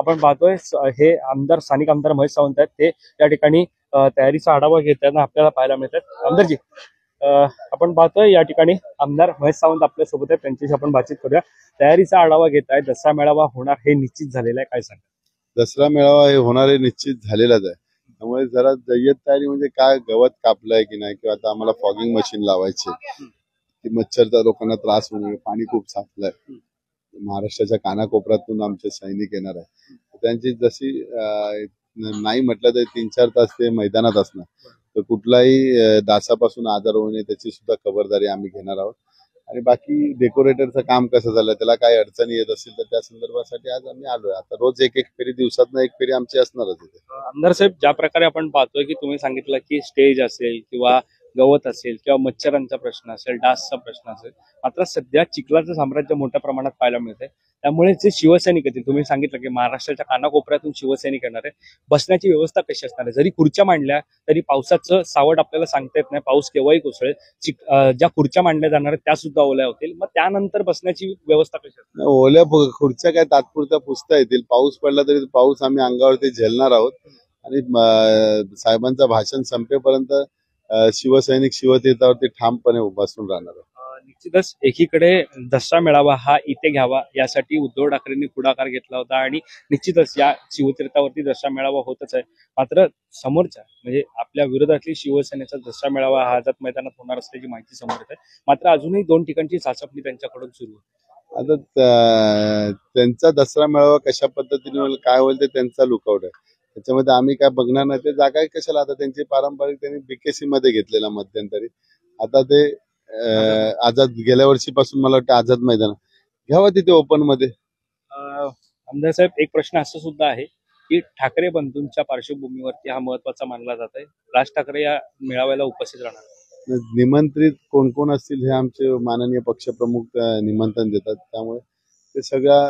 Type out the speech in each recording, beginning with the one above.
आपण पाहतोय हे आमदार स्थानिक आमदार महेश सावंत आहेत, ते या ठिकाणी तयारीचा आढावा घेताना आपल्याला पाहायला मिळतात। आमदारजी, आपण पाहतोय या ठिकाणी आमदार महेश सावंत आपल्या सोबत आहेत, त्यांच्याशी आपण बातचीत करूया। तयारीचा आढावा घेताय, दसरा मेळावा होणार हे निश्चित झालेलं आहे, काय सांगा? दसरा मेळावा हे होणार हे निश्चित झालेलाच आहे। त्यामुळे जरा जय्यत तयारी म्हणजे काय, गवत कापलंय की नाही, किंवा आता आम्हाला फॉगिंग मशीन लावायची की मच्छरचा लोकांना त्रास होणार, पाणी खूप साचलंय, महाराष्ट्राच्या कानाकोपऱ्यातून आमचे सैनिक येणार आहे, त्यांची जशी नाही म्हटलं तर 3-4 तास ते मैदानात असणार, तर कुठलाही डासापासून आजार होऊ नये त्याची सुद्धा खबरदारी आम्ही घेणार आहोत। आणि बाकी डेकोरेटरचं काम कसं झालं, त्याला काही अडचणी येत असतील तर त्या संदर्भासाठी आज आम्ही आलोय। आता रोज एक फेरी, दिवसातनं एक फेरी आमची असणारच इथे। आमदार साहेब, ज्या प्रकारे आपण पाहतोय की तुम्ही सांगितलं की स्टेज असेल किंवा गवत असेल किंवा मच्छरांचा प्रश्न असेल, डासचा प्रश्न असेल, मात्र सध्या चिखलाचं साम्राज्य मोठ्या प्रमाणात पाहायला मिळतंय। त्यामुळे जे शिवसैनिक येतील, तुम्ही सांगितलं की महाराष्ट्राच्या कानाकोपऱ्यातून शिवसैनिक येणार आहे, बसण्याची व्यवस्था कशी असणार आहे? जरी खुर्च्या मांडल्या तरी पावसाचं सावट आपल्याला सांगता येत नाही, पाऊस केव्हाही कोसळेल। ज्या खुर्च्या मांडल्या जाणार आहेत त्या सुद्धा ओल्या होतील, मग त्यानंतर बसण्याची व्यवस्था कशी असणार? ओल्या खुर्च्या काय तात्पुरत्या पुसता येतील, पाऊस पडला तरी पाऊस आम्ही अंगावरती झेलणार आहोत। आणि साहेबांचं भाषण संपेपर्यंत शिवसैनिक शिवतीर्थावरती ठामपणे बसून राहणार आहे। निश्चितच एकीकडे दसरा मेळावा हा इथे घ्यावा यासाठी उद्धव ठाकरेंनी पुढाकार घेतला होता आणि निश्चितच या शिवतीर्थावरती दसरा मेळावा होतच आहे। मात्र समोरच्या म्हणजे आपल्या विरोधातली शिवसेनेचा दसरा मेळावा हा आझाद मैदानात होणार असल्याची माहिती समोर येत आहे। मात्र अजूनही 2 ठिकाणची चाचपणी त्यांच्याकडून सुरू आहे। आता त्यांचा दसरा मेळावा कशा पद्धतीने होईल, काय होईल ते त्यांचा लुकआउट आहे, त्याच्यामध्ये आम्ही काय बघणार नाही। ते जागा कशाला, आता त्यांची पारंपरिक त्यांनी बीकेसी मध्ये घेतलेला मध्यंतरी, आता ते आझाद गेल्या वर्षीपासून मला वाटतं आझाद मैदान घ्यावं तिथे ओपन मध्ये। आमदार साहेब, एक प्रश्न असं सुद्धा आहे की ठाकरे बंधूंच्या पार्श्वभूमीवरती हा महत्वाचा मानला जात आहे, राज ठाकरे या मेळाव्याला उपस्थित राहणार। निमंत्रित कोण कोण असतील हे आमचे माननीय पक्षप्रमुख निमंत्रण देतात, त्यामुळे ते सगळ्या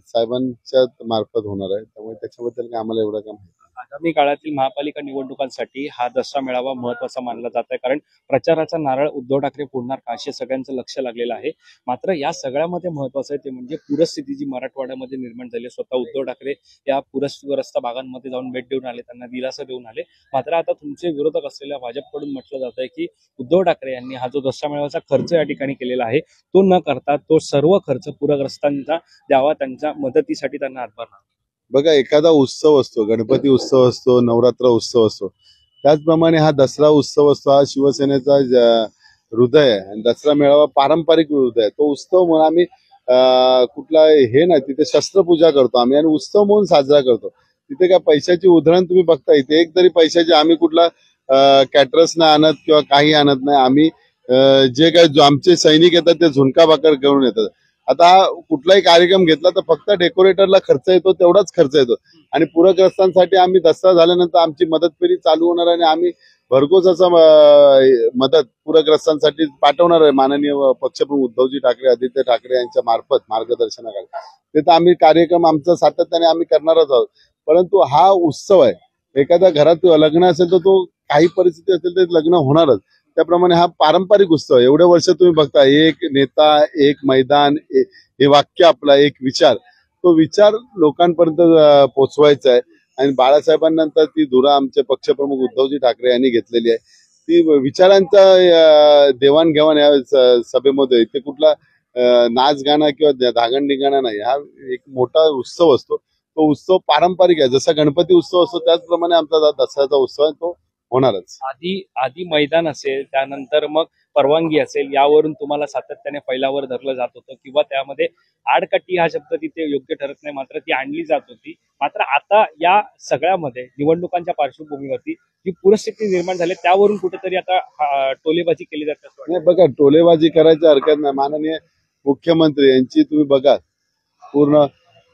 साहेबांच्या मार्फत होणार आहे, त्यामुळे त्याच्याबद्दल काय आम्हाला एवढं काम आगामी काळातील महापालिका निवडणुकांसाठी हा दसरा मेळावा महत्वाचा मानला जात आहे, कारण प्रचाराचा नारळ उद्धव ठाकरे फोडणार का असे सगळ्यांचं लक्ष लागलेलं आहे। मात्र या सगळ्यामध्ये महत्वाचं आहे ते म्हणजे पूरस्थिती जी मराठवाड्यामध्ये निर्माण झाली, स्वतः उद्धव ठाकरे या पूरग्रस्त भागांमध्ये जाऊन भेट देऊन आले, त्यांना दिलासा देऊन आले। मात्र आता तुमचे विरोधक असलेल्या भाजपकडून म्हटलं जात आहे की उद्धव ठाकरे यांनी हा जो दसरा मेळाव्याचा खर्च या ठिकाणी केलेला आहे तो न करता तो सर्व खर्च पूरग्रस्तांचा द्यावा, त्यांच्या मदतीसाठी त्यांना हातभार लावावा। बघा, एखादा उत्सव असतो, गणपती उत्सव असतो, नवरात्र उत्सव असतो, त्याचप्रमाणे हा दसरा उत्सव असतो, हा शिवसेनेचा हृदय आहे। आणि दसरा मेळावा पारंपरिक हृदय आहे, तो उत्सव म्हणून आम्ही कुठला हे नाही, तिथे शस्त्रपूजा करतो आम्ही आणि उत्सव म्हणून साजरा करतो। तिथे काय पैशाची उधळण तुम्ही बघता, इथे एक तरी पैशाची आम्ही कुठला कॅटरस नाही आणत किंवा काही आणत नाही। आम्ही जे काय आमचे सैनिक येतात ते झुणका भाकर घेऊन येतात। आता कुठलाही कार्यक्रम घेतला तर फक्त डेकोरेटरला खर्च येतो, तेवढाच खर्च येतो। आणि पूरग्रस्तांसाठी आम्ही दसरा झाल्यानंतर आमची मदत फेरी चालू होणार आणि आम्ही भरघोस असं मदत पूरग्रस्तांसाठी पाठवणार आहे। माननीय पक्षप्रमुख उद्धवजी ठाकरे, आदित्य ठाकरे यांच्या मार्फत मार्गदर्शनाखाली ते तर आम्ही कार्यक्रम आमचा सातत्याने आम्ही करणारच आहोत। परंतु हा उत्सव आहे, एखाद्या घरात लग्न असेल तर तो काही परिस्थिती असेल तर लग्न होणारच, त्याप्रमाणे हा पारंपरिक उत्सव आहे। एवढे वर्ष तुम्ही बघता, एक नेता एक मैदान हे वाक्य आपला एक विचार, तो विचार लोकांपर्यंत पोहोचवायचा आहे। आणि बाळासाहेबांनंतर ती धुरा आमचे पक्षप्रमुख उद्धवजी ठाकरे यांनी घेतलेली आहे, ती विचारांचा देवाणघेवाण या सभेमध्ये। इथे कुठला नाच गाणं किंवा धागण धिंगाणा नाही, हा एक मोठा उत्सव असतो, तो उत्सव पारंपरिक आहे। जसा गणपती उत्सव असतो त्याचप्रमाणे आमचा दसऱ्याचा उत्सव आहे, तो होणारच। आधी मैदान असेल, त्यानंतर मग परवानगी असेल, यावरून तुम्हाला सातत्याने फैलावर धरलं जात होतं किंवा त्यामध्ये आडकाठी हा शब्द तिथे योग्य ठरत नाही, मात्र ती आणली जात होती। मात्र आता या सगळ्यामध्ये निवडणुकांच्या पार्श्वभूमीवरती जी पूरस्थिती निर्माण झाली त्यावरून कुठेतरी आता टोलेबाजी केली जाते। नाही बघा, टोलेबाजी करायची हरकत नाही। माननीय मुख्यमंत्री यांची तुम्ही बघा, पूर्ण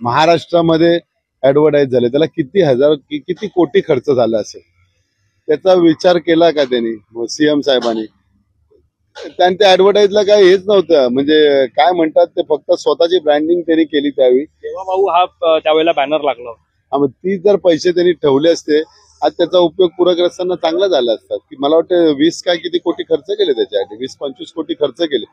महाराष्ट्रामध्ये ऍडव्हर्टाईज झाले, त्याला किती कोटी खर्च झाला असेल, त्याचा विचार केला का त्यांनी? सीएम साहेबांनी त्यांच्या ऍडव्हर्टाईजला काय हेच नव्हतं, म्हणजे काय म्हणतात ते फक्त स्वतःची ब्रँडिंग त्यांनी केली त्यावेळी। तेव्हा भाऊ हा त्यावेळेला बॅनर लागला होता, मग ती जर पैसे त्यांनी ठेवले असते आज त्याचा उपयोग पूरग्रस्तांना चांगला झाला असता। की मला वाटतं 20 काय किती कोटी खर्च केले त्याच्यासाठी, 20-25 कोटी खर्च केले।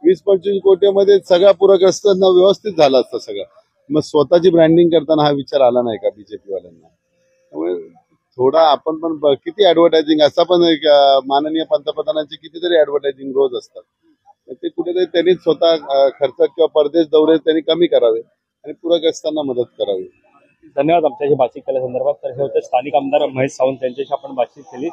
20-25 कोटीमध्ये सगळ्या पूरग्रस्तांना व्यवस्थित झाला असता सगळं। मग स्वतःची ब्रँडिंग करताना हा विचार आला नाही का बीजेपी वाल्यांना? त्यामुळे थोडा आपण पण किती ऍडव्हर्टायझिंग असा पण एक, माननीय पंतप्रधानांची कितीतरी ऍडव्हर्टायझिंग रोज असतात. तर ते कुठेतरी त्यांनी स्वतः खर्च किंवा परदेश दौरे त्यांनी कमी करावे आणि पूरग्रस्तांना मदत करावी. धन्यवाद आमच्याशी बातचीत केल्यासंदर्भात. तर हे होते स्थानिक आमदार महेश सावंत, यांच्याशी आपण बातचीत केली.